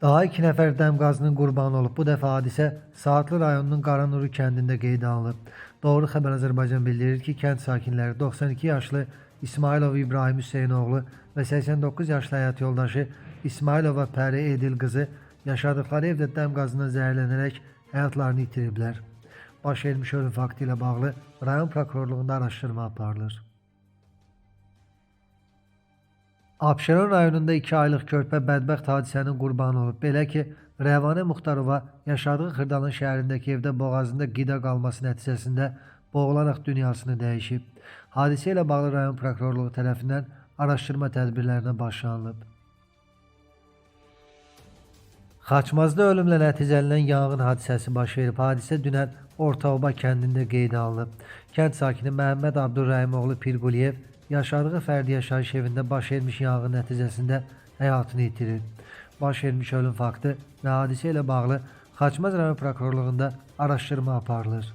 Daha 2 nəfər dəm qazının qurbanı olub. Bu dəfə hadisə Saatlı rayonunun Qaranuru kəndində qeydə alınıb. Doğru Xəbər Azərbaycan bildirir ki, kənd sakinləri 92 yaşlı İsmailov İbrahim Hüseynoğlu və 89 yaşlı həyat yoldaşı İsmailova Pəri Edil qızı yaşadıkları evdə dəm qazından zəhərlənərək həyatlarını itiriblər. Baş vermiş ölüm faktı ilə bağlı rayon prokurorluğunda araşdırma aparılır. Abşeron rayonunda 2 aylıq körpə bədbəxt hadisənin qurbanı olub. Belə ki, Rəvanə Muxtarova yaşadığı Xırdalan şəhərindəki evdə boğazında qida qalması nəticəsində boğularaq dünyasını dəyişib. Hadisə ilə bağlı rayon prokurorluğu tərəfindən araşdırma tədbirlərinə başlanılıb. Xaçmazda ölümlə nəticələnən yanğın hadisəsi baş verib. Hadisə dünən Ortaoba kəndində qeydə alınıb. Kənd sakini Məhəmməd Abdurrəhimoğlu Pirquliyev yaşadığı fərdi yaşayış evində baş vermiş yanğın nəticəsində həyatını itirir. Baş vermiş ölüm faktı və hadisə ilə bağlı Xaçmaz rayon prokurorluğunda araşdırma aparılır.